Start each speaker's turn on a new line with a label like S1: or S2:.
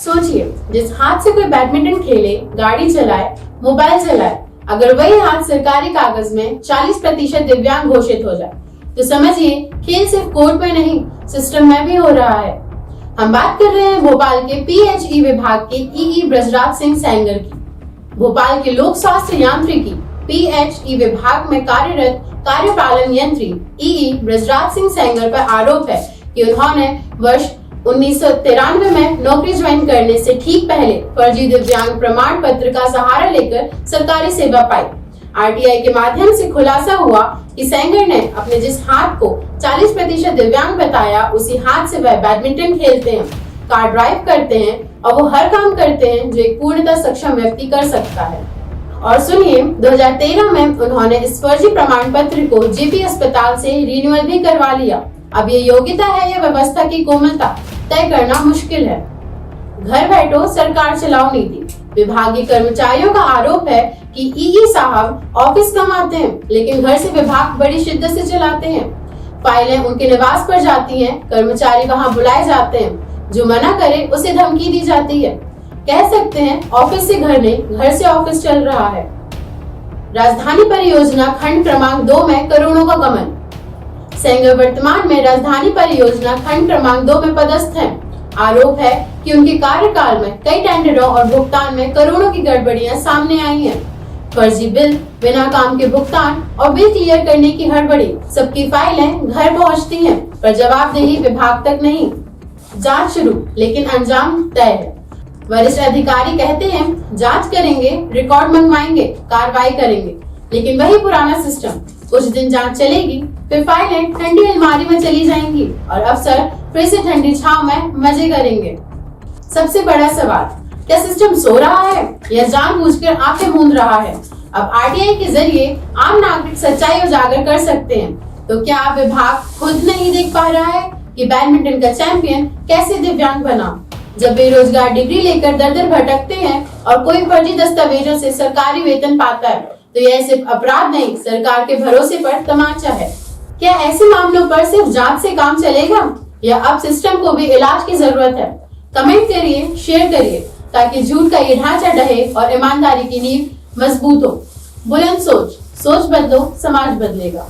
S1: सोचिए, जिस हाथ से कोई बैडमिंटन खेले, गाड़ी चलाए, मोबाइल चलाए, अगर वही हाथ सरकारी कागज में 40% दिव्यांग घोषित हो जाए, तो समझिए खेल सिर्फ कोर्ट में नहीं, सिस्टम में भी हो रहा है। हम बात कर रहे हैं भोपाल के PHE विभाग के EE ब्रजराज सिंह सेंगर की। भोपाल के लोक स्वास्थ्य यांत्रिकी PHE विभाग में कार्यरत कार्यपालन यंत्री EE ब्रजराज सिंह सेंगर पर आरोप है कि उन्होंने वर्ष 1993 में नौकरी ज्वाइन करने से ठीक पहले फर्जी दिव्यांग प्रमाण पत्र का सहारा लेकर सरकारी सेवा पाई। RTI के माध्यम से खुलासा हुआ कि सेंगर ने अपने जिस हाथ को 40% दिव्यांग बताया, उसी हाथ से वह बैडमिंटन खेलते हैं, कार ड्राइव करते हैं और वो हर काम करते हैं जो एक पूर्णतः सक्षम व्यक्ति कर सकता है। और सुनिए, 2013 में उन्होंने इस फर्जी प्रमाण पत्र को JP अस्पताल से रिन्यूअल भी करवा लिया। अब ये योग्यता है या व्यवस्था की कोमलता तय करना मुश्किल है। घर बैठो सरकार चलाओ नीति। विभागीय कर्मचारियों का आरोप है कि EE साहब ऑफिस कम आते हैं, लेकिन घर से विभाग बड़ी शिद्दत से चलाते हैं। फाइलें उनके निवास पर जाती हैं, कर्मचारी वहां बुलाए जाते हैं, जो मना करे उसे धमकी दी जाती है। कह सकते हैं ऑफिस से घर नहीं, घर से ऑफिस चल रहा है। राजधानी परियोजना खंड क्रमांक 2 में करोड़ों का गमन। सेंगर वर्तमान में राजधानी परियोजना खंड क्रमांक 2 में पदस्थ हैं। आरोप है कि उनके कार्यकाल में कई टेंडरों और भुगतान में करोड़ों की गड़बड़ियां सामने आई हैं। फर्जी बिल, बिना काम के भुगतान और बिल क्लियर करने की हड़बड़ी। सबकी फाइलें घर पहुंचती हैं, पर जवाबदेही विभाग तक नहीं। जांच शुरू, लेकिन अंजाम तय है। वरिष्ठ अधिकारी कहते हैं जांच करेंगे, रिकॉर्ड मंगवाएंगे, कार्रवाई करेंगे, लेकिन वही पुराना सिस्टम। कुछ दिन जांच चलेगी, फिर फाइलें ठंडी अलमारी में चली जाएंगी और अफसर फिर से ठंडी छांव में मजे करेंगे। सबसे बड़ा सवाल, क्या सिस्टम सो रहा है या जानबूझकर आंखें मूंद रहा है? अब RTI के जरिए आम नागरिक सच्चाई उजागर कर सकते हैं। तो क्या आप विभाग खुद नहीं देख पा रहा है कि बैडमिंटन का चैंपियन कैसे दिव्यांग बना? जब बेरोजगार डिग्री लेकर दर दर भटकते हैं और कोई फर्जी दस्तावेजों से सरकारी वेतन पाता है, तो यह सिर्फ अपराध नहीं, सरकार के भरोसे पर तमाचा है। क्या ऐसे मामलों पर सिर्फ जांच से काम चलेगा या अब सिस्टम को भी इलाज की जरूरत है? कमेंट करिए, शेयर करिए, ताकि झूठ का ये ढांचा ढहे और ईमानदारी की नींव मजबूत हो। बुलंद सोच, सोच बदलो, समाज बदलेगा।